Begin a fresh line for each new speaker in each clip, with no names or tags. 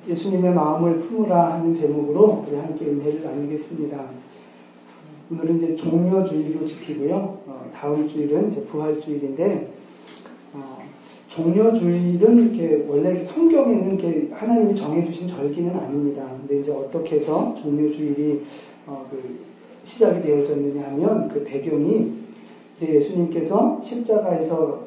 예수님의 마음을 품으라 하는 제목으로 우리 함께 은혜를 나누겠습니다. 오늘은 이제 종려주일로 지키고요. 다음 주일은 이제 부활주일인데, 종려주일은 이렇게 원래 성경에는 이렇게 하나님이 정해주신 절기는 아닙니다. 근데 이제 어떻게 해서 종려주일이 시작이 되어졌느냐 하면 그 배경이 이제 예수님께서 십자가에서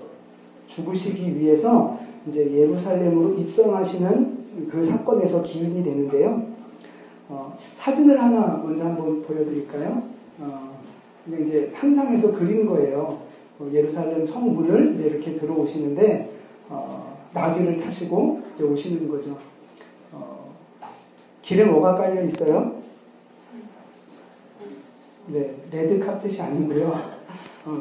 죽으시기 위해서 이제 예루살렘으로 입성하시는 그 사건에서 기인이 되는데요. 사진을 하나 먼저 한번 보여드릴까요? 그냥 이제 상상해서 그린 거예요. 예루살렘 성문을 이제 이렇게 들어오시는데, 나귀를 타시고 이제 오시는 거죠. 길에 뭐가 깔려 있어요? 네, 레드 카펫이 아니고요.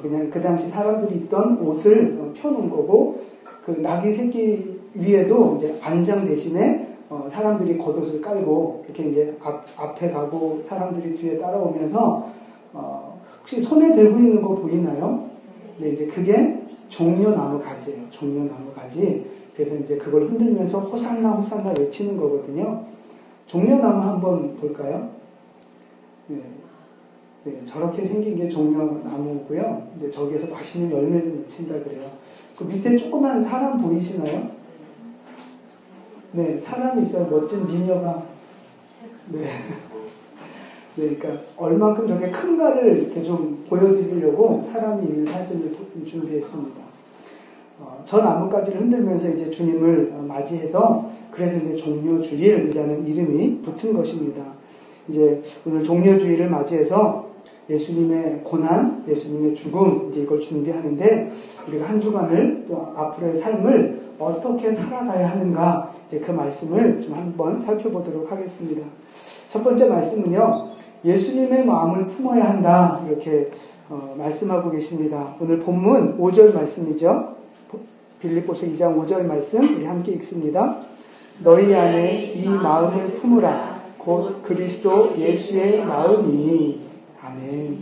그냥 그 당시 사람들이 입던 옷을 펴놓은 거고, 그 나귀 새끼 위에도 이제 안장 대신에 사람들이 겉옷을 깔고 이렇게 이제 앞에 가고 사람들이 뒤에 따라오면서 혹시 손에 들고 있는 거 보이나요? 네, 이제 그게 종려나무 가지예요. 종려나무 가지. 그래서 이제 그걸 흔들면서 호산나 호산나 외치는 거거든요. 종려나무 한번 볼까요? 네. 네, 저렇게 생긴 게 종려나무고요. 이제 저기에서 맛있는 열매를 맺힌다 그래요. 그 밑에 조그만 사람 보이시나요? 네, 사람이 있어요. 멋진 미녀가. 네. 네, 그러니까 얼만큼 저게 큰가를 이렇게 좀 보여드리려고 사람이 있는 사진을 준비했습니다. 저 나뭇가지를 흔들면서 이제 주님을 맞이해서 그래서 이제 종려주일이라는 이름이 붙은 것입니다. 이제 오늘 종려주일을 맞이해서 예수님의 고난, 예수님의 죽음, 이제 이걸 준비하는데 우리가 한 주간을 또 앞으로의 삶을 어떻게 살아가야 하는가, 이제 그 말씀을 좀 한번 살펴보도록 하겠습니다. 첫 번째 말씀은요, 예수님의 마음을 품어야 한다, 이렇게 말씀하고 계십니다. 오늘 본문 5절 말씀이죠. 빌립보서 2장 5절 말씀 우리 함께 읽습니다. 너희 안에 이 마음을 품으라. 곧 그리스도 예수의 마음이니. 아멘.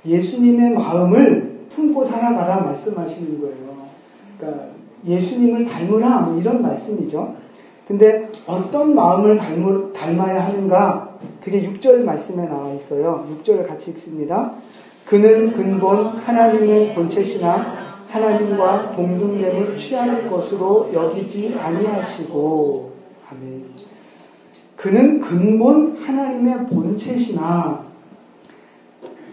예수님의 마음을 품고 살아가라 말씀하시는 거예요. 그러니까 예수님을 닮으라, 뭐 이런 말씀이죠. 근데 어떤 마음을 닮아야 하는가? 그게 6절 말씀에 나와 있어요. 6절 같이 읽습니다. 그는 근본 하나님의 본체시나 하나님과 동등됨을 취할 것으로 여기지 아니하시고. 아멘. 그는 근본 하나님의 본체시나,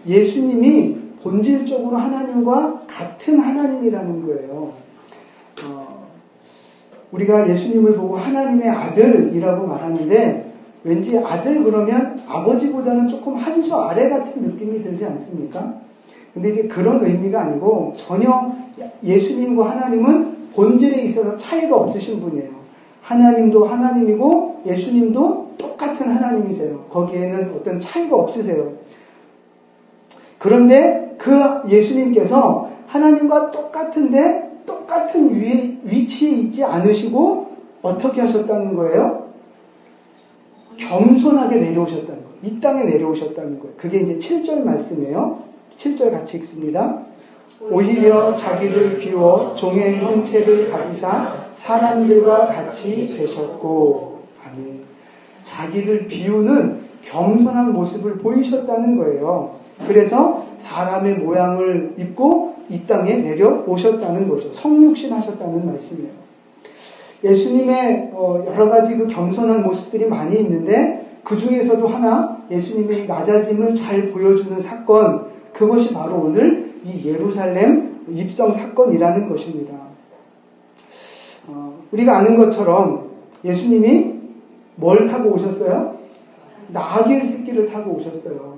예수님이 본질적으로 하나님과 같은 하나님이라는 거예요. 우리가 예수님을 보고 하나님의 아들이라고 말하는데 왠지 아들 그러면 아버지보다는 조금 한 수 아래 같은 느낌이 들지 않습니까? 근데 이제 그런 의미가 아니고 전혀 예수님과 하나님은 본질에 있어서 차이가 없으신 분이에요. 하나님도 하나님이고 예수님도 똑같은 하나님이세요. 거기에는 어떤 차이가 없으세요. 그런데 그 예수님께서 하나님과 똑같은데 똑같은 위치에 있지 않으시고 어떻게 하셨다는 거예요? 겸손하게 내려오셨다는 거예요. 이 땅에 내려오셨다는 거예요. 그게 이제 7절 말씀이에요. 7절 같이 읽습니다. 오히려 자기를 비워 종의 형체를 가지사 사람들과 같이 되셨고. 아멘. 자기를 비우는 겸손한 모습을 보이셨다는 거예요. 그래서 사람의 모양을 입고 이 땅에 내려오셨다는 거죠. 성육신 하셨다는 말씀이에요. 예수님의 여러 가지 그 겸손한 모습들이 많이 있는데 그 중에서도 하나, 예수님의 낮아짐을 잘 보여주는 사건, 그것이 바로 오늘 이 예루살렘 입성 사건이라는 것입니다. 우리가 아는 것처럼 예수님이 뭘 타고 오셨어요? 나귀 새끼를 타고 오셨어요.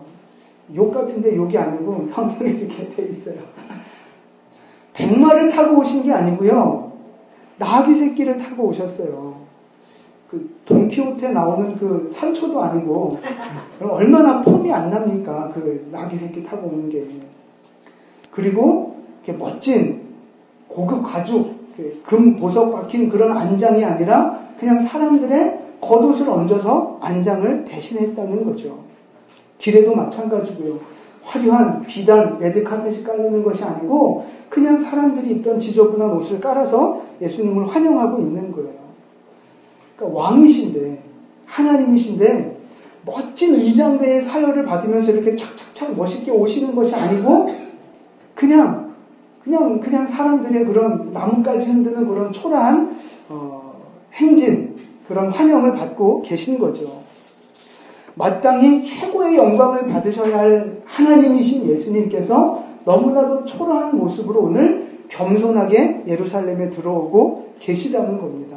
욕 같은데 욕이 아니고 성경에 이렇게 돼 있어요. 백마를 타고 오신 게 아니고요, 나귀 새끼를 타고 오셨어요. 그 돈키호테 나오는 그 산초도 아니고 얼마나 폼이 안 납니까? 그 나귀 새끼 타고 오는 게. 그리고 이렇게 멋진 고급 가죽, 금 보석 박힌 그런 안장이 아니라 그냥 사람들의 겉옷을 얹어서 안장을 대신했다는 거죠. 길에도 마찬가지고요. 화려한 비단, 레드카펫이 깔리는 것이 아니고 그냥 사람들이 입던 지저분한 옷을 깔아서 예수님을 환영하고 있는 거예요. 그러니까 왕이신데, 하나님이신데, 멋진 의장대의 사열을 받으면서 이렇게 착착착 멋있게 오시는 것이 아니고, 그냥 사람들의 그런 나뭇가지 흔드는 그런 초라한, 행진, 그런 환영을 받고 계신 거죠. 마땅히 최고의 영광을 받으셔야 할 하나님이신 예수님께서 너무나도 초라한 모습으로 오늘 겸손하게 예루살렘에 들어오고 계시다는 겁니다.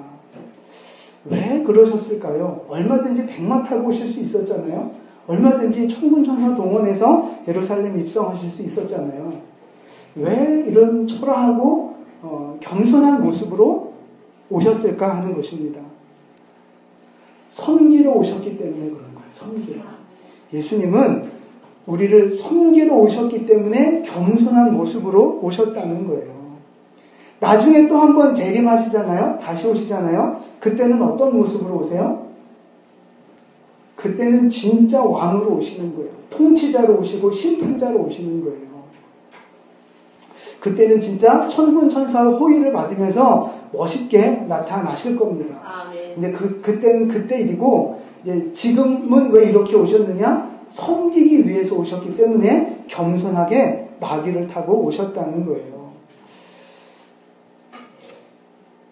왜 그러셨을까요? 얼마든지 백마 타고 오실 수 있었잖아요. 얼마든지 천군천사 동원해서 예루살렘 입성하실 수 있었잖아요. 왜 이런 초라하고 겸손한 모습으로 오셨을까 하는 것입니다. 섬기러 오셨기 때문에 그런 거예요. 섬기러. 예수님은 우리를 섬기러 오셨기 때문에 겸손한 모습으로 오셨다는 거예요. 나중에 또 한 번 재림하시잖아요. 다시 오시잖아요. 그때는 어떤 모습으로 오세요? 그때는 진짜 왕으로 오시는 거예요. 통치자로 오시고 심판자로 오시는 거예요. 그때는 진짜 천군천사의 호의를 받으면서 멋있게 나타나실 겁니다. 근데 그때는 그때 일이고, 이제 지금은 왜 이렇게 오셨느냐? 섬기기 위해서 오셨기 때문에 겸손하게 나귀를 타고 오셨다는 거예요.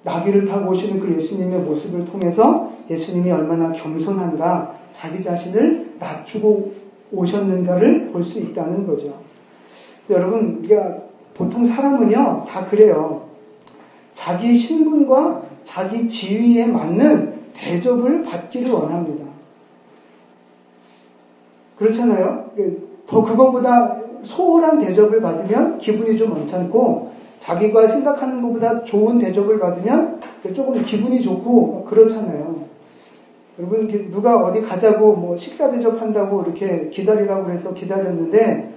나귀를 타고 오시는 그 예수님의 모습을 통해서 예수님이 얼마나 겸손한가, 자기 자신을 낮추고 오셨는가를 볼 수 있다는 거죠. 여러분, 우리가 보통 사람은요, 다 그래요. 자기 신분과 자기 지위에 맞는 대접을 받기를 원합니다. 그렇잖아요? 더 그것보다 소홀한 대접을 받으면 기분이 좀 언짢고, 자기가 생각하는 것보다 좋은 대접을 받으면 조금 기분이 좋고 그렇잖아요. 여러분, 누가 어디 가자고 뭐 식사 대접한다고 이렇게 기다리라고 해서 기다렸는데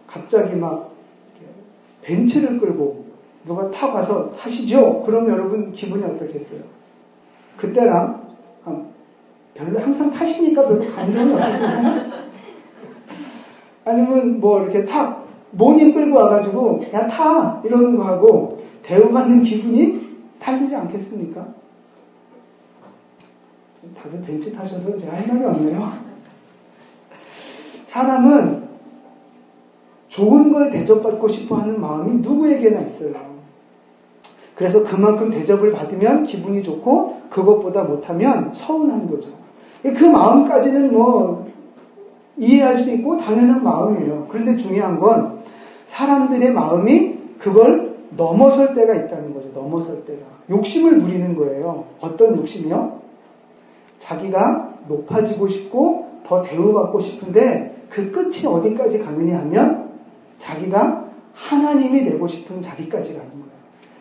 갑자기 막 벤츠를 끌고 누가 타고 가서 타시죠? 그러면 여러분 기분이 어떻겠어요? 그때랑 별로 항상 타시니까 별로 감정이 없으시나요? 아니면 뭐 이렇게 모닝 끌고 와가지고 야 타! 이러는 거 하고 대우받는 기분이 달리지 않겠습니까? 다들 벤츠 타셔서 제가 할 말이 없네요. 사람은 좋은 걸 대접받고 싶어 하는 마음이 누구에게나 있어요. 그래서 그만큼 대접을 받으면 기분이 좋고 그것보다 못하면 서운한 거죠. 그 마음까지는 뭐 이해할 수 있고 당연한 마음이에요. 그런데 중요한 건 사람들의 마음이 그걸 넘어설 때가 있다는 거죠. 넘어설 때가. 욕심을 부리는 거예요. 어떤 욕심이요? 자기가 높아지고 싶고 더 대우받고 싶은데 그 끝이 어디까지 가느냐 하면 자기가 하나님이 되고 싶은 자기까지 가는 거예요.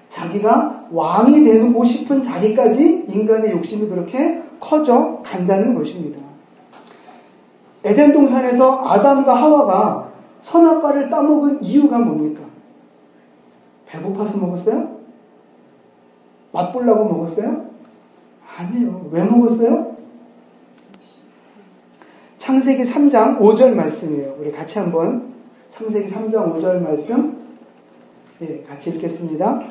자기가 왕이 되고 싶은 자기까지 인간의 욕심이 그렇게 커져 간다는 것입니다. 에덴 동산에서 아담과 하와가 선악과를 따먹은 이유가 뭡니까? 배고파서 먹었어요? 맛보려고 먹었어요? 아니에요. 왜 먹었어요? 창세기 3장 5절 말씀이에요. 우리 같이 한번 창세기 3장 5절 말씀 같이 읽겠습니다.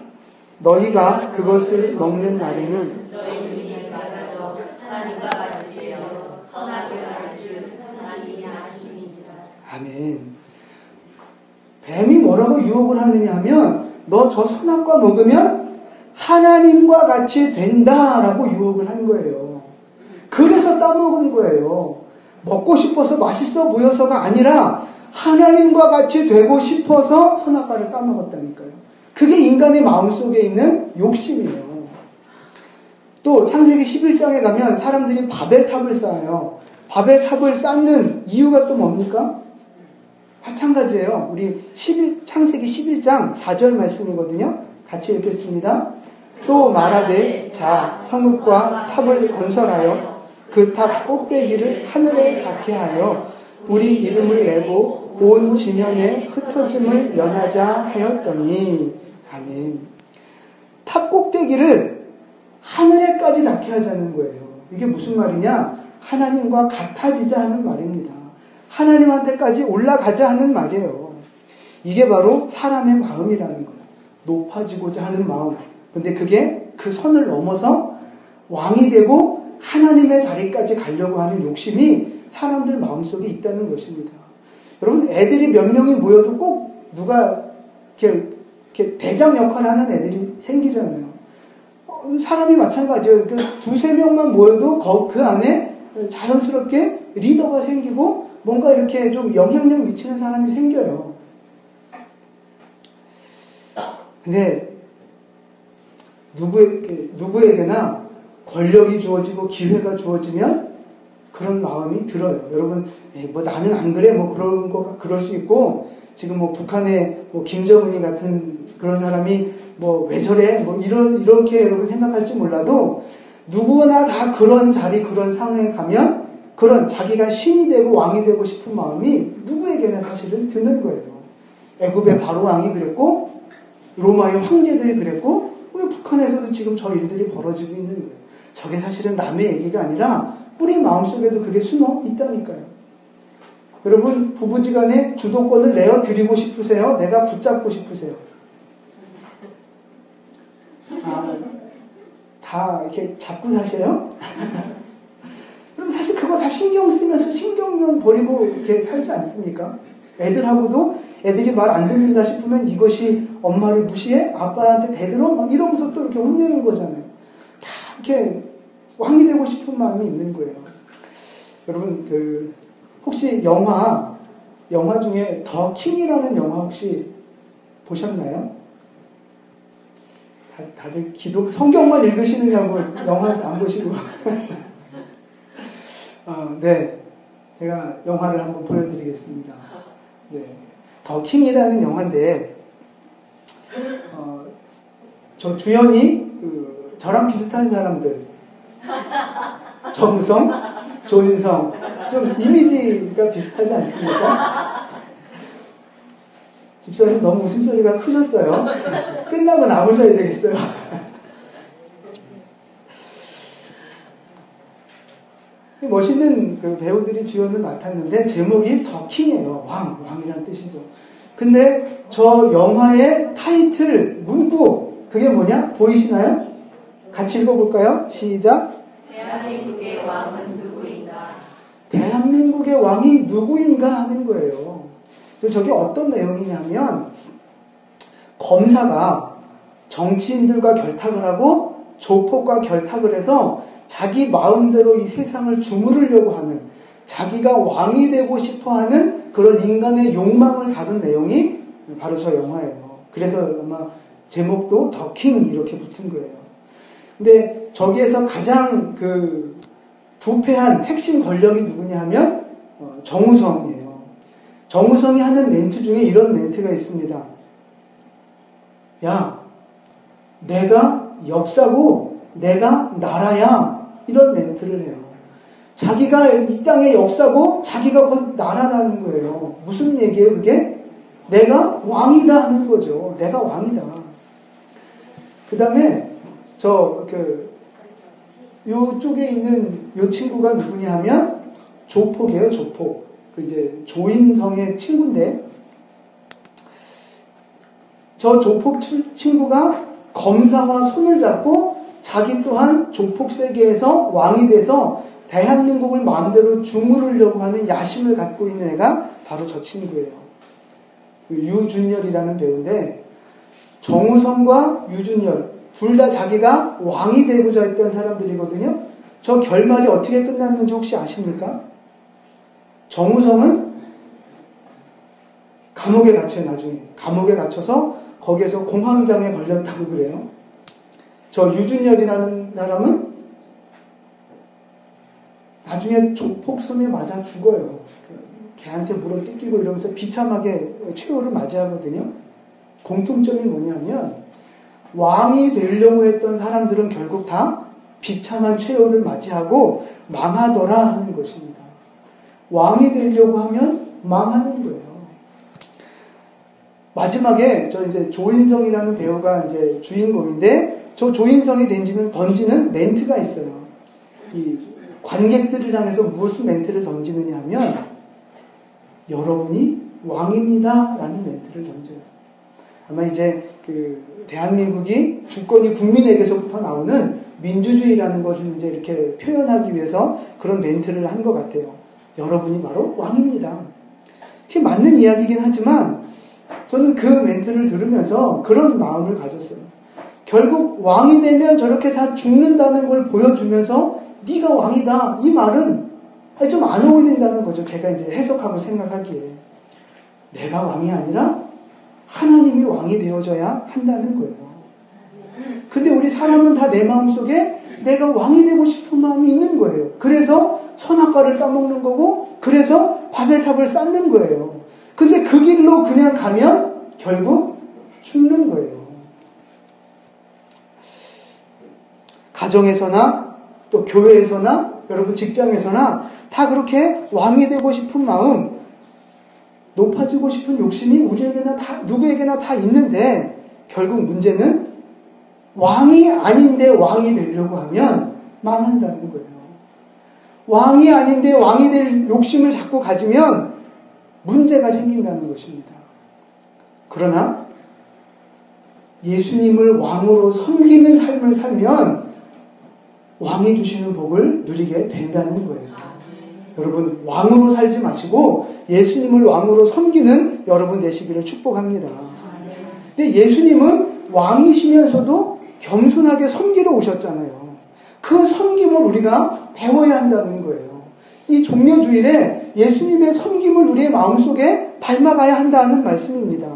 너희가 그것을 먹는 날에는 너희 눈이 밝아져 하나님과 같이 되어 선악을 알 줄 하나님이 아심이니라. 아멘. 뱀이 뭐라고 유혹을 하느냐 하면 너 저 선악과 먹으면 하나님과 같이 된다라고 유혹을 한 거예요. 그래서 따먹은 거예요. 먹고 싶어서 맛있어 보여서가 아니라 하나님과 같이 되고 싶어서 선악과를 따먹었다니까요. 그게 인간의 마음속에 있는 욕심이에요. 또 창세기 11장에 가면 사람들이 바벨탑을 쌓아요. 바벨탑을 쌓는 이유가 또 뭡니까? 마찬가지예요. 우리 창세기 11장 4절 말씀이거든요. 같이 읽겠습니다. 또 말하되 자 성읍과 탑을 건설하여 그 탑 꼭대기를 하늘에 닿게 하여 우리 이름을 내고 온 지면에 흩어짐을 면하자 하였더니 아멘. 탑 꼭대기를 하늘에까지 닿게 하자는 거예요. 이게 무슨 말이냐? 하나님과 같아지자 하는 말입니다. 하나님한테까지 올라가자 하는 말이에요. 이게 바로 사람의 마음이라는 거예요. 높아지고자 하는 마음. 근데 그게 그 선을 넘어서 왕이 되고 하나님의 자리까지 가려고 하는 욕심이 사람들 마음속에 있다는 것입니다. 여러분, 애들이 몇 명이 모여도 꼭 누가 이렇게 대장 역할을 하는 애들이 생기잖아요. 사람이 마찬가지예요. 두세 명만 모여도 그 안에 자연스럽게 리더가 생기고 뭔가 이렇게 좀 영향력 미치는 사람이 생겨요. 근데 누구에게나 권력이 주어지고 기회가 주어지면 그런 마음이 들어요. 여러분, 뭐 나는 안 그래, 뭐 그럴 수 있고, 지금 뭐 북한의 뭐 김정은이 같은 그런 사람이 뭐 왜 저래, 뭐 이렇게 여러분 생각할지 몰라도 누구나 다 그런 자리, 그런 상황에 가면 그런 자기가 신이 되고 왕이 되고 싶은 마음이 누구에게나 사실은 드는 거예요. 애굽의 바로 왕이 그랬고, 로마의 황제들이 그랬고, 우리 북한에서도 지금 저 일들이 벌어지고 있는 거예요. 저게 사실은 남의 얘기가 아니라 우리 마음속에도 그게 숨어 있다니까요. 여러분, 부부지간에 주도권을 내어드리고 싶으세요? 내가 붙잡고 싶으세요? 다 이렇게 잡고 사세요? 그럼 사실 그거 다 신경 쓰면서 신경전 버리고 이렇게 살지 않습니까? 애들하고도 애들이 말 안 듣는다 싶으면 이것이 엄마를 무시해? 아빠한테 대들어? 막 이러면서 또 이렇게 혼내는 거잖아요. 다 이렇게 왕이 되고 싶은 마음이 있는 거예요. 여러분, 혹시 영화 중에 더 킹이라는 영화 혹시 보셨나요? 다들 성경만 읽으시느냐고 영화 안 보시고. 네. 제가 영화를 한번 보여드리겠습니다. 네. 더 킹이라는 영화인데, 저 주연이, 저랑 비슷한 사람들. 정우성, 조인성. 좀 이미지가 비슷하지 않습니까? 집사님 너무 웃음소리가 크셨어요. 끝나고 나오셔야 되겠어요. 멋있는 그 배우들이 주연을 맡았는데 제목이 더 킹이에요. 왕이라는 뜻이죠. 근데 저 영화의 타이틀, 문구, 그게 뭐냐? 보이시나요? 같이 읽어볼까요? 시작.
대한민국의 왕은 누구인가?
대한민국의 왕이 누구인가 하는 거예요. 저게 어떤 내용이냐면, 검사가 정치인들과 결탁을 하고 조폭과 결탁을 해서 자기 마음대로 이 세상을 주무르려고 하는, 자기가 왕이 되고 싶어 하는 그런 인간의 욕망을 다룬 내용이 바로 저 영화예요. 그래서 아마 제목도 더 킹 이렇게 붙은 거예요. 근데 저기에서 가장 부패한 핵심 권력이 누구냐 하면 정우성이에요. 정우성이 하는 멘트 중에 이런 멘트가 있습니다. 야, 내가 역사고 내가 나라야. 이런 멘트를 해요. 자기가 이 땅의 역사고 자기가 곧 나라라는 거예요. 무슨 얘기예요 그게? 내가 왕이다 하는 거죠. 내가 왕이다. 그 다음에 요쪽에 있는 요 친구가 누구냐 하면 조폭이에요. 조폭. 이제 조인성의 친구인데, 저 조폭 친구가 검사와 손을 잡고 자기 또한 조폭 세계에서 왕이 돼서 대한민국을 마음대로 주무르려고 하는 야심을 갖고 있는 애가 바로 저 친구예요. 유준열이라는 배우인데, 정우성과 유준열 둘 다 자기가 왕이 되고자 했던 사람들이거든요. 저 결말이 어떻게 끝났는지 혹시 아십니까? 정우성은 감옥에 갇혀요. 나중에 감옥에 갇혀서 거기에서 공황장애 걸렸다고 그래요. 저 유준열이라는 사람은 나중에 조폭 손에 맞아 죽어요. 걔한테 물어 뜯기고 이러면서 비참하게 최후를 맞이하거든요. 공통점이 뭐냐면 왕이 되려고 했던 사람들은 결국 다 비참한 최후를 맞이하고 망하더라 하는 것입니다. 왕이 되려고 하면 망하는 거예요. 마지막에 이제 조인성이라는 배우가 이제 주인공인데, 저 조인성이 던지는 멘트가 있어요. 이 관객들을 향해서 무슨 멘트를 던지느냐 하면, 여러분이 왕입니다 라는 멘트를 던져요. 아마 이제 그 대한민국이 주권이 국민에게서부터 나오는 민주주의라는 것을 이제 이렇게 표현하기 위해서 그런 멘트를 한 것 같아요. 여러분이 바로 왕입니다. 그게 맞는 이야기이긴 하지만 저는 그 멘트를 들으면서 그런 마음을 가졌어요. 결국 왕이 되면 저렇게 다 죽는다는 걸 보여주면서 네가 왕이다. 이 말은 좀 안 어울린다는 거죠. 제가 이제 해석하고 생각하기에. 내가 왕이 아니라 하나님이 왕이 되어져야 한다는 거예요. 근데 우리 사람은 다 내 마음속에 내가 왕이 되고 싶은 마음이 있는 거예요. 그래서 선악과를 따먹는 거고 그래서 바벨탑을 쌓는 거예요. 근데 그 길로 그냥 가면 결국 죽는 거예요. 가정에서나 또 교회에서나 여러분 직장에서나 다 그렇게 왕이 되고 싶은 마음, 높아지고 싶은 욕심이 우리에게나 다, 누구에게나 다 있는데 결국 문제는 왕이 아닌데 왕이 되려고 하면 망한다는 거예요. 왕이 아닌데 왕이 될 욕심을 자꾸 가지면 문제가 생긴다는 것입니다. 그러나 예수님을 왕으로 섬기는 삶을 살면 왕이 주시는 복을 누리게 된다는 거예요. 여러분 왕으로 살지 마시고 예수님을 왕으로 섬기는 여러분 되시기를 축복합니다. 근데 예수님은 왕이시면서도 겸손하게 섬기러 오셨잖아요. 그 섬김을 우리가 배워야 한다는 거예요. 이 종려주일에 예수님의 섬김을 우리의 마음속에 닮아가야 한다는 말씀입니다.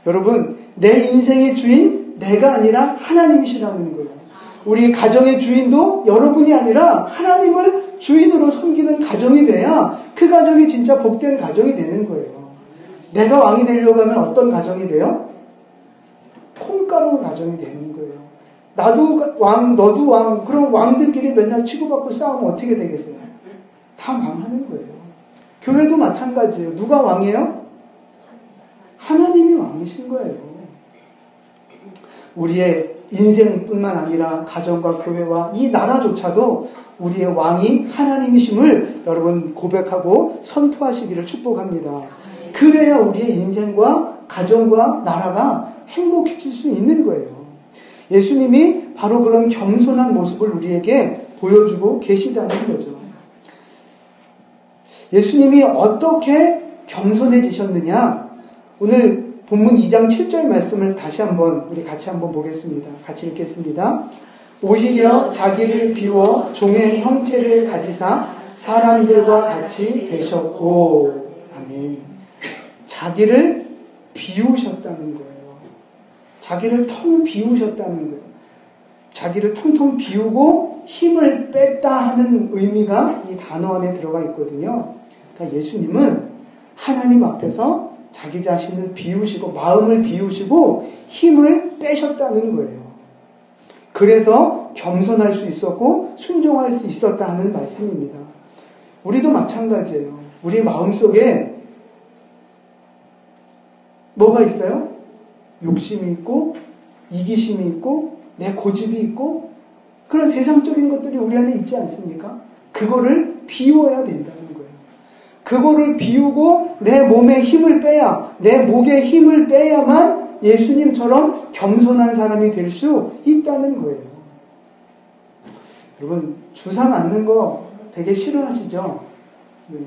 여러분 내 인생의 주인 내가 아니라 하나님이시라는 거예요. 우리 가정의 주인도 여러분이 아니라 하나님을 주인으로 섬기는 가정이 돼야 그 가정이 진짜 복된 가정이 되는 거예요. 내가 왕이 되려고 하면 어떤 가정이 돼요? 콩가루 가정이 되는 거예요. 나도 왕, 너도 왕, 그럼 왕들끼리 맨날 치고받고 싸우면 어떻게 되겠어요? 다 망하는 거예요. 교회도 마찬가지예요. 누가 왕이에요? 하나님이 왕이신 거예요. 우리의 인생뿐만 아니라 가정과 교회와 이 나라조차도 우리의 왕이 하나님이심을 여러분 고백하고 선포하시기를 축복합니다. 그래야 우리의 인생과 가정과 나라가 행복해질 수 있는 거예요. 예수님이 바로 그런 겸손한 모습을 우리에게 보여주고 계시다는 거죠. 예수님이 어떻게 겸손해지셨느냐? 오늘 본문 2장 7절 말씀을 다시 한번 우리 같이 한번 보겠습니다. 같이 읽겠습니다. 오히려 자기를 비워 종의 형체를 가지사 사람들과 같이 되셨고. 아멘. 자기를 비우셨다는 거예요. 자기를 텅 비우셨다는 거예요. 자기를 텅텅 비우고 힘을 뺐다 하는 의미가 이 단어 안에 들어가 있거든요. 그러니까 예수님은 하나님 앞에서 자기 자신을 비우시고 마음을 비우시고 힘을 빼셨다는 거예요. 그래서 겸손할 수 있었고 순종할 수 있었다 하는 말씀입니다. 우리도 마찬가지예요. 우리 마음속에 뭐가 있어요? 욕심이 있고 이기심이 있고 내 고집이 있고 그런 세상적인 것들이 우리 안에 있지 않습니까? 그거를 비워야 된다는 거예요. 그거를 비우고 내 몸에 힘을 빼야, 내 목에 힘을 빼야만 예수님처럼 겸손한 사람이 될 수 있다는 거예요. 여러분 주사 맞는 거 되게 싫어하시죠? 네.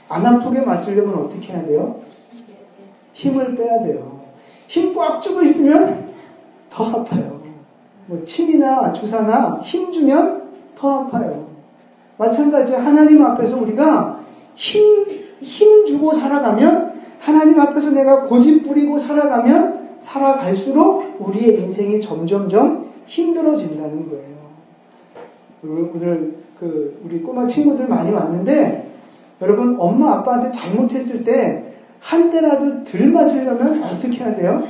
안 아프게 맞으려면 어떻게 해야 돼요? 힘을 빼야 돼요. 힘 꽉 주고 있으면 더 아파요. 뭐 침이나 주사나 힘 주면 더 아파요. 마찬가지 하나님 앞에서 우리가 힘 주고 살아가면 하나님 앞에서 내가 고집 부리고 살아가면 살아갈수록 우리의 인생이 점점점 힘들어진다는 거예요. 오늘 우리 꼬마 친구들 많이 왔는데 여러분 엄마 아빠한테 잘못했을 때 한 대라도 덜 맞으려면 어떻게 해야 돼요?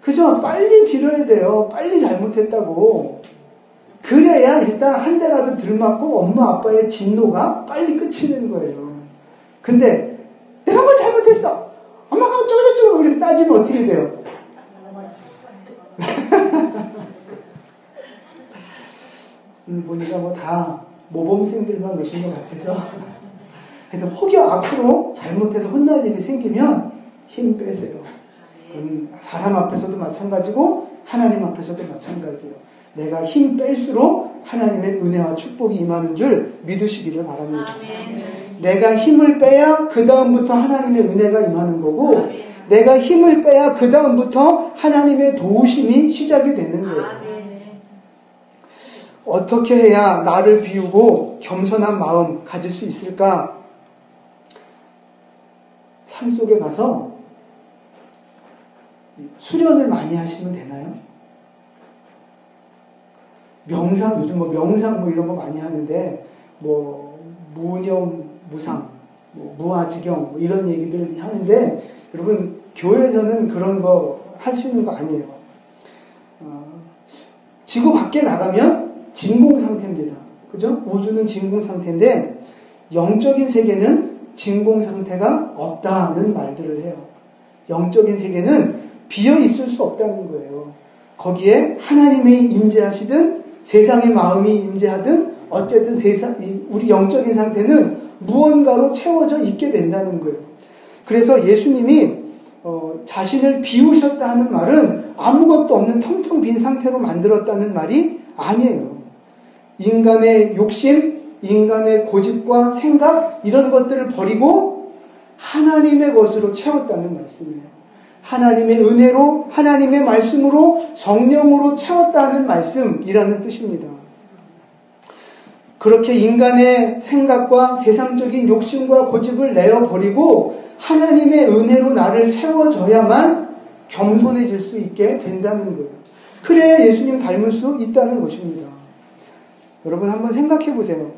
그죠? 빨리 빌어야 돼요. 빨리 잘못했다고. 그래야 일단 한 대라도 덜 맞고 엄마 아빠의 진노가 빨리 끝이 되는 거예요. 근데 내가 뭘 잘못했어. 엄마가 어쩌고저쩌고 이렇게 따지면 어떻게 돼요? 보니까 뭐 다 모범생들만 오신 것 같아서 그래서 혹여 앞으로 잘못해서 혼날 일이 생기면 힘 빼세요. 사람 앞에서도 마찬가지고 하나님 앞에서도 마찬가지예요. 내가 힘 뺄수록 하나님의 은혜와 축복이 임하는 줄 믿으시기를 바랍니다. 내가 힘을 빼야 그 다음부터 하나님의 은혜가 임하는 거고 내가 힘을 빼야 그 다음부터 하나님의 도우심이 시작이 되는 거예요. 어떻게 해야 나를 비우고 겸손한 마음 가질 수 있을까? 산속에 가서 수련을 많이 하시면 되나요? 명상, 요즘 명상 이런 거 많이 하는데, 무념, 무상, 무아지경, 이런 얘기들 하는데, 여러분, 교회에서는 그런 거 하시는 거 아니에요. 지구 밖에 나가면 진공 상태입니다. 그죠? 우주는 진공 상태인데, 영적인 세계는 진공 상태가 없다는 말들을 해요. 영적인 세계는 비어 있을 수 없다는 거예요. 거기에 하나님이 임재하시든 세상의 마음이 임재하든 어쨌든 우리 영적인 상태는 무언가로 채워져 있게 된다는 거예요. 그래서 예수님이 자신을 비우셨다 하는 말은 아무것도 없는 텅텅 빈 상태로 만들었다는 말이 아니에요. 인간의 욕심, 인간의 고집과 생각 이런 것들을 버리고 하나님의 것으로 채웠다는 말씀이에요. 하나님의 은혜로 하나님의 말씀으로 성령으로 채웠다는 말씀이라는 뜻입니다. 그렇게 인간의 생각과 세상적인 욕심과 고집을 내어버리고 하나님의 은혜로 나를 채워줘야만 겸손해질 수 있게 된다는 거예요. 그래야 예수님 닮을 수 있다는 것입니다. 여러분 한번 생각해 보세요.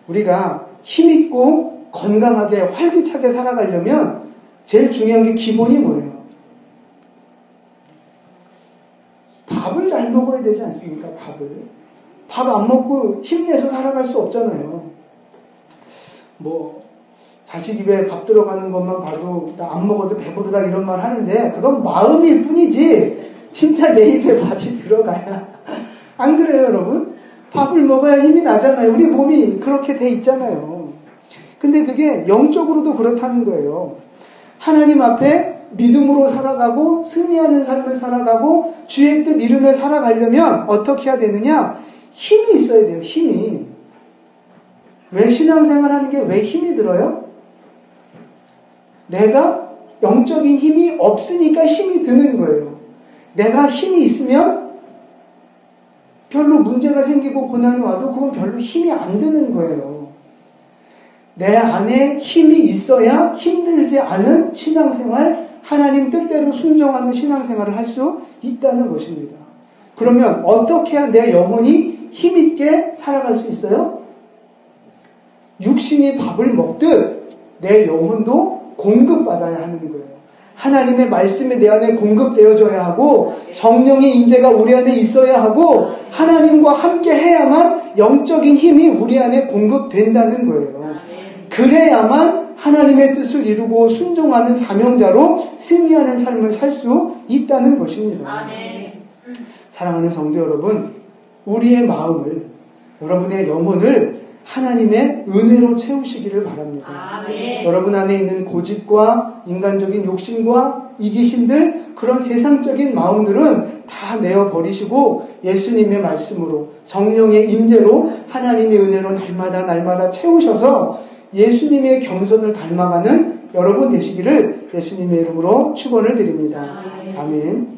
우리가 힘있고 건강하게 활기차게 살아가려면 제일 중요한 게 기본이 뭐예요? 밥을 잘 먹어야 되지 않습니까? 밥 안 먹고 힘내서 살아갈 수 없잖아요. 자식 입에 밥 들어가는 것만 봐도 나 안 먹어도 배부르다 이런 말 하는데 그건 마음일 뿐이지 진짜 내 입에 밥이 들어가야 안 그래요 여러분? 밥을 먹어야 힘이 나잖아요. 우리 몸이 그렇게 돼 있잖아요. 근데 그게 영적으로도 그렇다는 거예요. 하나님 앞에 믿음으로 살아가고 승리하는 삶을 살아가고 주의 뜻 이루며 살아가려면 어떻게 해야 되느냐? 힘이 있어야 돼요. 힘이. 왜 신앙생활 하는 게 왜 힘이 들어요? 내가 영적인 힘이 없으니까 힘이 드는 거예요. 내가 힘이 있으면 별로 문제가 생기고 고난이 와도 그건 별로 힘이 안 드는 거예요. 내 안에 힘이 있어야 힘들지 않은 신앙생활, 하나님 뜻대로 순종하는 신앙생활을 할 수 있다는 것입니다. 그러면 어떻게 해야 내 영혼이 힘있게 살아갈 수 있어요? 육신이 밥을 먹듯 내 영혼도 공급받아야 하는 거예요. 하나님의 말씀이 내 안에 공급되어져야 하고 성령의 임재가 우리 안에 있어야 하고 하나님과 함께 해야만 영적인 힘이 우리 안에 공급된다는 거예요. 그래야만 하나님의 뜻을 이루고 순종하는 사명자로 승리하는 삶을 살 수 있다는 것입니다. 사랑하는 성도 여러분, 우리의 마음을, 여러분의 영혼을 하나님의 은혜로 채우시기를 바랍니다. 여러분 안에 있는 고집과 인간적인 욕심과 이기심들, 그런 세상적인 마음들은 다 내어버리시고 예수님의 말씀으로 성령의 임재로 하나님의 은혜로 날마다 채우셔서 예수님의 겸손을 닮아가는 여러분 되시기를 예수님의 이름으로 축원을 드립니다. 아멘.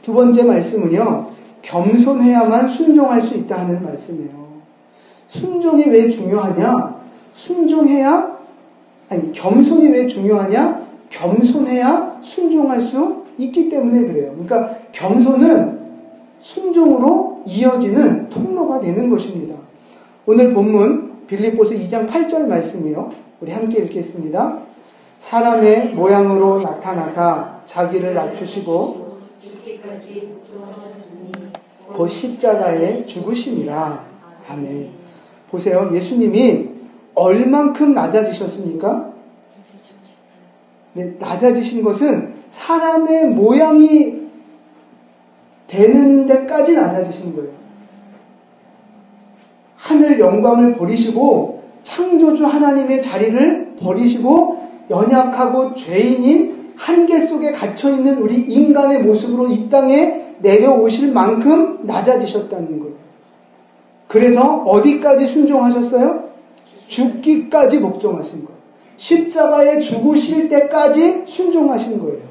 두 번째 말씀은요, 겸손해야만 순종할 수 있다 하는 말씀이에요. 순종이 왜 중요하냐? 겸손이 왜 중요하냐? 겸손해야 순종할 수 있기 때문에 그래요. 그러니까 겸손은 순종으로 이어지는 통로가 되는 것입니다. 오늘 본문 빌립보서 2장 8절 말씀이요. 우리 함께 읽겠습니다. 사람의 모양으로 나타나사 자기를 낮추시고 곧 십자가에 죽으심이라. 아멘. 보세요. 예수님이 얼만큼 낮아지셨습니까? 네, 낮아지신 것은 사람의 모양이 되는 데까지 낮아지신 거예요. 하늘 영광을 버리시고 창조주 하나님의 자리를 버리시고 연약하고 죄인인 한계 속에 갇혀있는 우리 인간의 모습으로 이 땅에 내려오실 만큼 낮아지셨다는 거예요. 그래서 어디까지 순종하셨어요? 죽기까지 복종하신 거예요. 십자가에 죽으실 때까지 순종하신 거예요.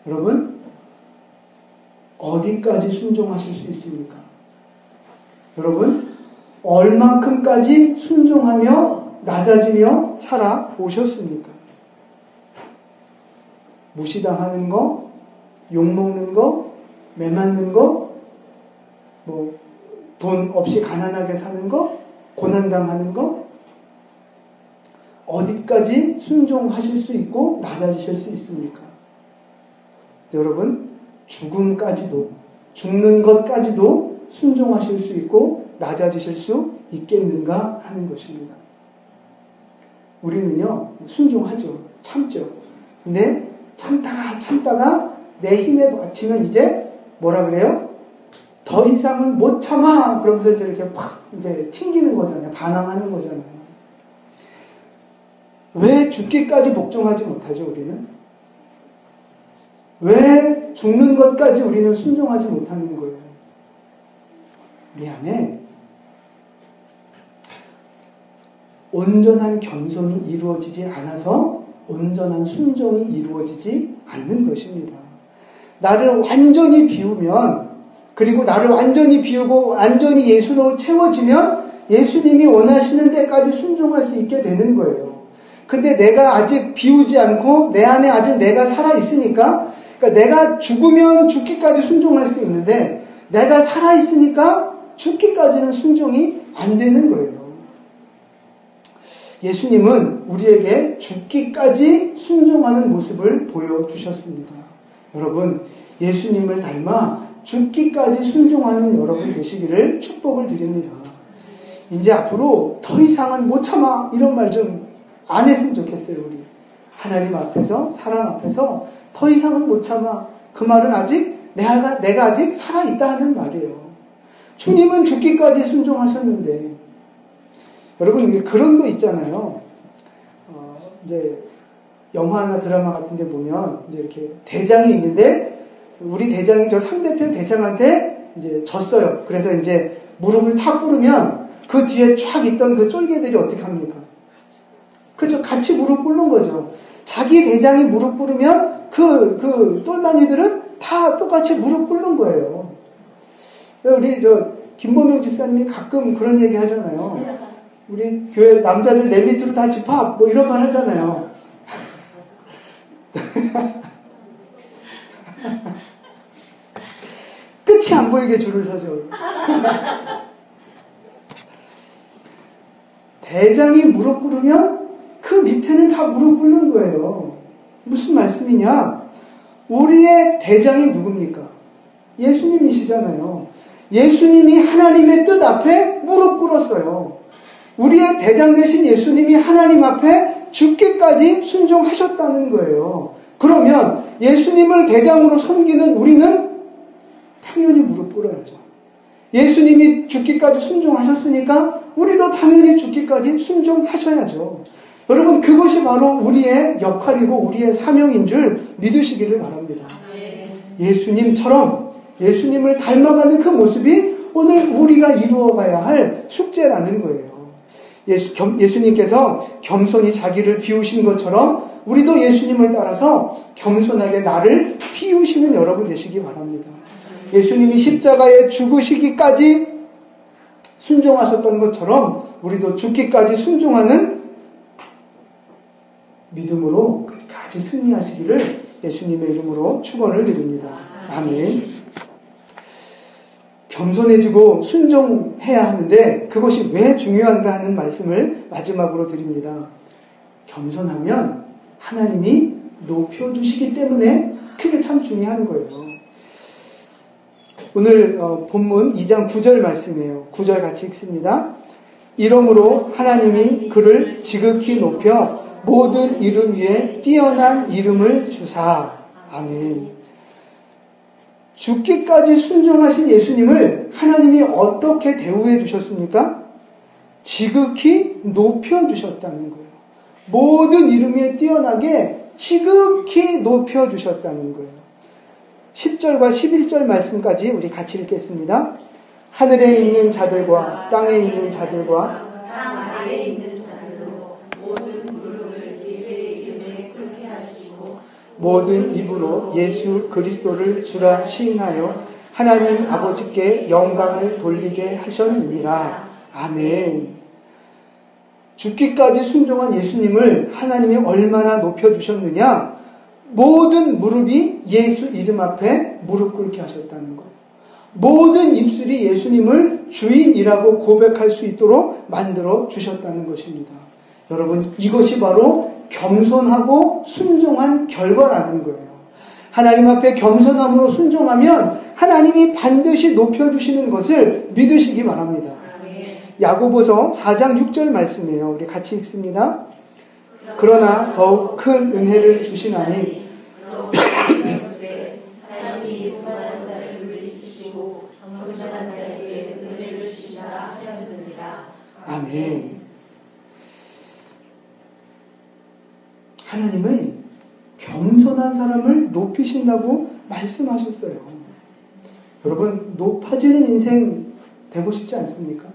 여러분, 어디까지 순종하실 수 있습니까? 여러분, 얼만큼까지 순종하며 낮아지며 살아오셨습니까? 무시당하는 거, 욕먹는 거, 매맞는 거, 돈 없이 가난하게 사는 거, 고난당하는 거, 어디까지 순종하실 수 있고 낮아지실 수 있습니까? 여러분, 죽음까지도, 죽는 것까지도 순종하실 수 있고 낮아지실 수 있겠는가 하는 것입니다. 우리는요, 순종하죠. 참죠. 근데 참다가 내 힘에 받치면 이제 뭐라 그래요? 더 이상은 못 참아! 그러면서 이제 이렇게 팍 이제 튕기는 거잖아요. 반항하는 거잖아요. 왜 죽기까지 복종하지 못하죠, 우리는? 왜 죽는 것까지 우리는 순종하지 못하는 거예요? 우리 안에 온전한 겸손이 이루어지지 않아서 온전한 순종이 이루어지지 않는 것입니다. 나를 완전히 비우면, 그리고 나를 완전히 비우고 완전히 예수로 채워지면 예수님이 원하시는 데까지 순종할 수 있게 되는 거예요. 근데 내가 아직 비우지 않고 내 안에 아직 내가 살아있으니까, 그러니까 내가 죽으면 죽기까지 순종할 수 있는데 내가 살아있으니까 죽기까지는 순종이 안 되는 거예요. 예수님은 우리에게 죽기까지 순종하는 모습을 보여주셨습니다. 여러분, 예수님을 닮아 죽기까지 순종하는 여러분 되시기를 축복을 드립니다. 이제 앞으로 더 이상은 못 참아 이런 말 좀 안 했으면 좋겠어요. 우리 하나님 앞에서, 사람 앞에서 더 이상은 못 참아. 그 말은 아직 내가 아직 살아있다 하는 말이에요. 주님은 죽기까지 순종하셨는데, 여러분, 그런 거 있잖아요. 이제 영화나 드라마 같은 데 보면 이제 이렇게 대장이 있는데 우리 대장이 저 상대편 대장한테 이제 졌어요. 그래서 이제 무릎을 탁 꿇으면 그 뒤에 쫙 있던 그 쫄개들이 어떻게 합니까? 그죠? 같이 무릎 꿇는 거죠. 자기 대장이 무릎 꿇으면 그 똘마니들은 다 똑같이 무릎 꿇는 거예요. 우리 김범용 집사님이 가끔 그런 얘기 하잖아요. 우리 교회 남자들 내 밑으로 다 집합 뭐 이런 말 하잖아요. 끝이 안 보이게 줄을 서죠. 대장이 무릎 꿇으면 그 밑에는 다 무릎 꿇는 거예요. 무슨 말씀이냐? 우리의 대장이 누굽니까? 예수님이시잖아요. 예수님이 하나님의 뜻 앞에 무릎 꿇었어요. 우리의 대장 되신 예수님이 하나님 앞에 죽기까지 순종하셨다는 거예요. 그러면 예수님을 대장으로 섬기는 우리는 당연히 무릎 꿇어야죠. 예수님이 죽기까지 순종하셨으니까 우리도 당연히 죽기까지 순종하셔야죠. 여러분, 그것이 바로 우리의 역할이고 우리의 사명인 줄 믿으시기를 바랍니다. 예수님처럼 예수님을 닮아가는 그 모습이 오늘 우리가 이루어가야 할 숙제라는 거예요. 예수님께서 겸손히 자기를 비우신 것처럼 우리도 예수님을 따라서 겸손하게 나를 비우시는 여러분 되시기 바랍니다. 예수님이 십자가에 죽으시기까지 순종하셨던 것처럼 우리도 죽기까지 순종하는 믿음으로 끝까지 승리하시기를 예수님의 이름으로 축원을 드립니다. 아멘. 겸손해지고 순종해야 하는데 그것이 왜 중요한가 하는 말씀을 마지막으로 드립니다. 겸손하면 하나님이 높여주시기 때문에 그게 참 중요한 거예요. 오늘 본문 2장 9절 말씀이에요. 9절 같이 읽습니다. 이러므로 하나님이 그를 지극히 높여 모든 이름 위에 뛰어난 이름을 주사. 아멘. 죽기까지 순종하신 예수님을 하나님이 어떻게 대우해 주셨습니까? 지극히 높여 주셨다는 거예요. 모든 이름 위에 뛰어나게 지극히 높여주셨다는 거예요. 10절과 11절 말씀까지 우리 같이 읽겠습니다. 하늘에 있는 자들과 땅에 있는 자들과
땅 아래에 있는 자들로 모든 무릎을 예배의 이름에 꿇게 하시고
모든 입으로 예수 그리스도를 주라 시인하여 하나님 아버지께 영광을 돌리게 하셨느니라. 아멘. 죽기까지 순종한 예수님을 하나님이 얼마나 높여주셨느냐? 모든 무릎이 예수 이름 앞에 무릎 꿇게 하셨다는 거예요. 모든 입술이 예수님을 주인이라고 고백할 수 있도록 만들어 주셨다는 것입니다. 여러분, 이것이 바로 겸손하고 순종한 결과라는 거예요. 하나님 앞에 겸손함으로 순종하면 하나님이 반드시 높여주시는 것을 믿으시기 바랍니다. 야고보서 4장 6절 말씀이에요. 우리 같이 읽습니다. 그러나 더욱 큰 은혜를 주시나니
하나님이 불안한 자를 물리치시고 겸손한 자에게 은혜를 주시라 하였느니라.
아멘. 하나님의 겸손한 사람을 높이신다고 말씀하셨어요. 여러분, 높아지는 인생 되고 싶지 않습니까?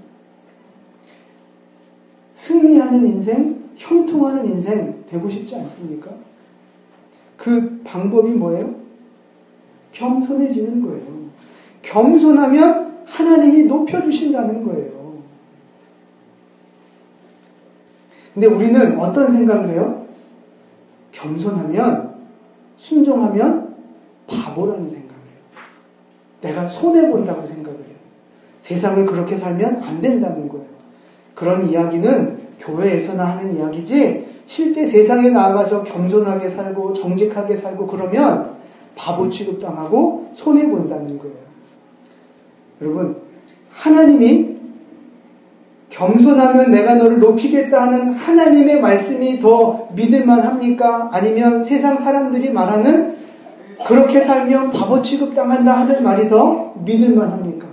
승리하는 인생, 형통하는 인생 되고 싶지 않습니까? 그 방법이 뭐예요? 겸손해지는 거예요. 겸손하면 하나님이 높여주신다는 거예요. 근데 우리는 어떤 생각을 해요? 겸손하면, 순종하면 바보라는 생각을 해요. 내가 손해본다고 생각을 해요. 세상을 그렇게 살면 안 된다는 거예요. 그런 이야기는 교회에서나 하는 이야기지, 실제 세상에 나아가서 겸손하게 살고 정직하게 살고 그러면 바보 취급당하고 손해본다는 거예요. 여러분, 하나님이 겸손하면 내가 너를 높이겠다 하는 하나님의 말씀이 더 믿을만 합니까? 아니면 세상 사람들이 말하는 그렇게 살면 바보 취급당한다 하는 말이 더 믿을만 합니까?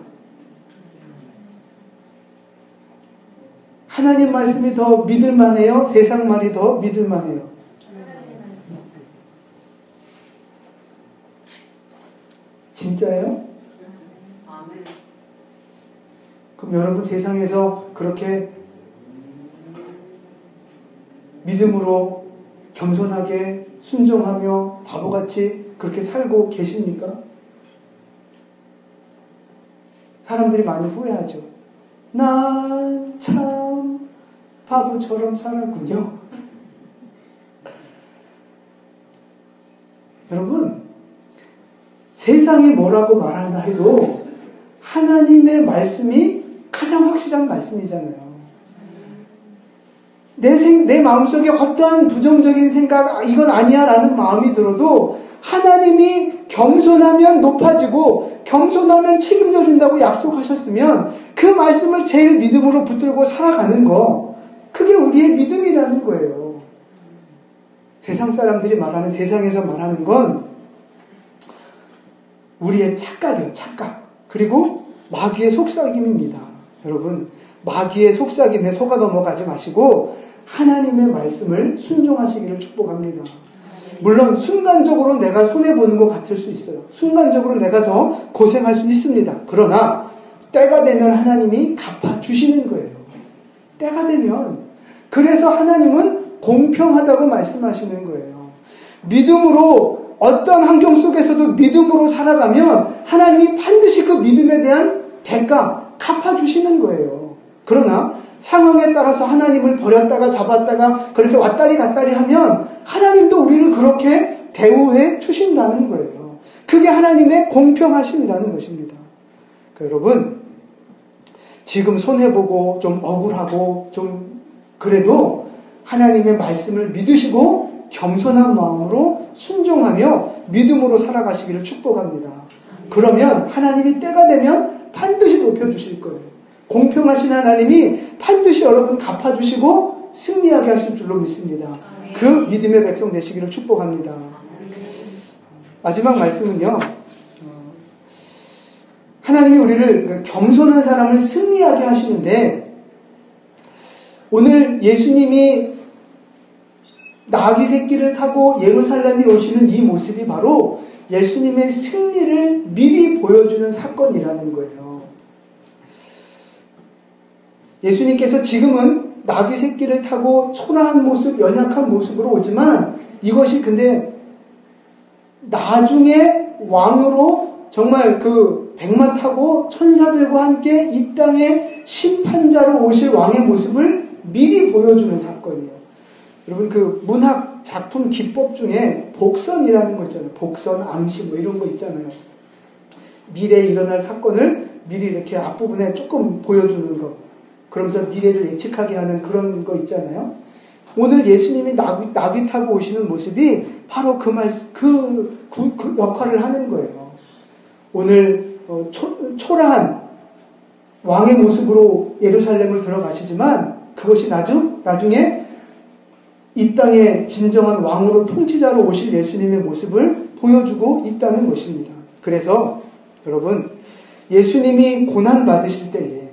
하나님 말씀이 더 믿을만해요? 세상 말이 더 믿을만해요? 진짜예요? 그럼 여러분 세상에서 그렇게 믿음으로 겸손하게 순종하며 바보같이 그렇게 살고 계십니까? 사람들이 많이 후회하죠. 난 참 바보처럼 살았군요. 여러분, 세상이 뭐라고 말한다 해도 하나님의 말씀이 가장 확실한 말씀이잖아요. 내 마음속에 어떠한 부정적인 생각, 이건 아니야 라는 마음이 들어도 하나님이 겸손하면 높아지고 겸손하면 책임져 준다고 약속하셨으면 그 말씀을 제일 믿음으로 붙들고 살아가는 거, 그게 우리의 믿음이라는 거예요. 세상 사람들이 말하는, 세상에서 말하는 건 우리의 착각이에요. 착각. 그리고 마귀의 속삭임입니다. 여러분, 마귀의 속삭임에 속아 넘어가지 마시고 하나님의 말씀을 순종하시기를 축복합니다. 물론 순간적으로 내가 손해보는 것 같을 수 있어요. 순간적으로 내가 더 고생할 수 있습니다. 그러나 때가 되면 하나님이 갚아주시는 거예요. 때가 되면. 그래서 하나님은 공평하다고 말씀하시는 거예요. 믿음으로, 어떤 환경 속에서도 믿음으로 살아가면 하나님이 반드시 그 믿음에 대한 대가 갚아주시는 거예요. 그러나 상황에 따라서 하나님을 버렸다가 잡았다가 그렇게 왔다리 갔다리 하면 하나님도 우리를 그렇게 대우해 주신다는 거예요. 그게 하나님의 공평하심이라는 것입니다. 그러니까 여러분, 지금 손해보고 좀 억울하고 좀 그래도 하나님의 말씀을 믿으시고 겸손한 마음으로 순종하며 믿음으로 살아가시기를 축복합니다. 그러면 하나님이 때가 되면 반드시 높여주실 거예요. 공평하신 하나님이 반드시 여러분 갚아주시고 승리하게 하실 줄로 믿습니다. 그 믿음의 백성 되시기를 축복합니다. 마지막 말씀은요, 하나님이 우리를 겸손한 사람을 승리하게 하시는데, 오늘 예수님이 나귀 새끼를 타고 예루살렘에 오시는 이 모습이 바로 예수님의 승리를 미리 보여주는 사건이라는 거예요. 예수님께서 지금은 나귀 새끼를 타고 초라한 모습, 연약한 모습으로 오지만 이것이 근데 나중에 왕으로 정말 그 백마 타고 천사들과 함께 이 땅에 심판자로 오실 왕의 모습을 미리 보여주는 사건이에요. 여러분 그 문학 작품 기법 중에 복선이라는 거 있잖아요. 복선, 암시 뭐 이런 거 있잖아요. 미래에 일어날 사건을 미리 이렇게 앞부분에 조금 보여주는 거. 그러면서 미래를 예측하게 하는 그런 거 있잖아요. 오늘 예수님이 나귀 타고 오시는 모습이 바로 그 역할을 하는 거예요. 오늘 초라한 왕의 모습으로 예루살렘을 들어가시지만 그것이 나중에 이 땅에 진정한 왕으로 통치자로 오실 예수님의 모습을 보여주고 있다는 것입니다. 그래서 여러분 예수님이 고난 받으실 때에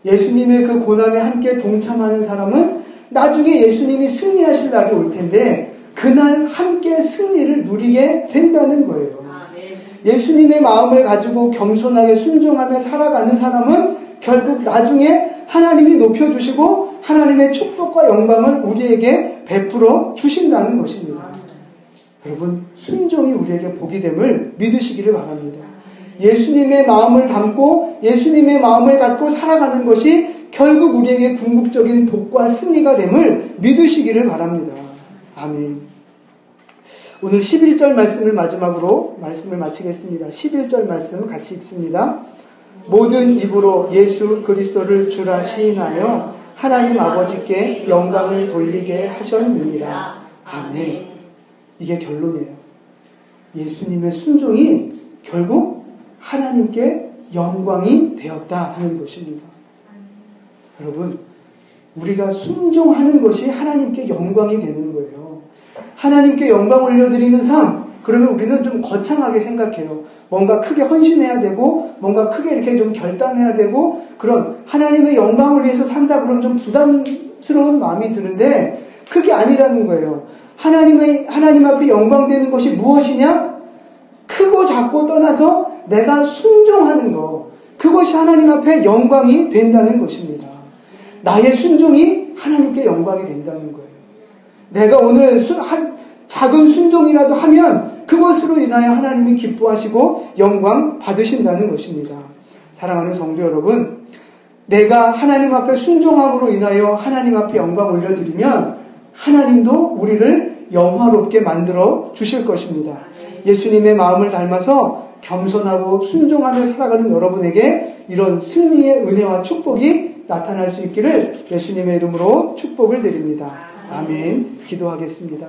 예수님의 그 고난에 함께 동참하는 사람은 나중에 예수님이 승리하실 날이 올 텐데 그날 함께 승리를 누리게 된다는 거예요. 예수님의 마음을 가지고 겸손하게 순종하며 살아가는 사람은 결국 나중에 하나님이 높여주시고 하나님의 축복과 영광을 우리에게 베풀어 주신다는 것입니다. 여러분 순종이 우리에게 복이 됨을 믿으시기를 바랍니다. 예수님의 마음을 담고 예수님의 마음을 갖고 살아가는 것이 결국 우리에게 궁극적인 복과 승리가 됨을 믿으시기를 바랍니다. 아멘. 오늘 11절 말씀을 마지막으로 말씀을 마치겠습니다. 11절 말씀을 같이 읽습니다. 모든 입으로 예수 그리스도를 주라 시인하여 하나님 아버지께 영광을 돌리게 하셨느니라. 아멘. 이게 결론이에요. 예수님의 순종이 결국 하나님께 영광이 되었다 하는 것입니다. 여러분, 우리가 순종하는 것이 하나님께 영광이 되는 거예요. 하나님께 영광 올려드리는 삶, 그러면 우리는 좀 거창하게 생각해요. 뭔가 크게 헌신해야 되고, 뭔가 크게 이렇게 좀 결단해야 되고, 그런 하나님의 영광을 위해서 산다 그러면 좀 부담스러운 마음이 드는데, 그게 아니라는 거예요. 하나님 앞에 영광되는 것이 무엇이냐? 크고 작고 떠나서 내가 순종하는 것. 그것이 하나님 앞에 영광이 된다는 것입니다. 나의 순종이 하나님께 영광이 된다는 거예요. 내가 오늘 작은 순종이라도 하면 그것으로 인하여 하나님이 기뻐하시고 영광 받으신다는 것입니다. 사랑하는 성도 여러분, 내가 하나님 앞에 순종함으로 인하여 하나님 앞에 영광 올려드리면 하나님도 우리를 영화롭게 만들어 주실 것입니다. 예수님의 마음을 닮아서 겸손하고 순종하며 살아가는 여러분에게 이런 승리의 은혜와 축복이 나타날 수 있기를 예수님의 이름으로 축복을 드립니다. 아멘. 기도하겠습니다.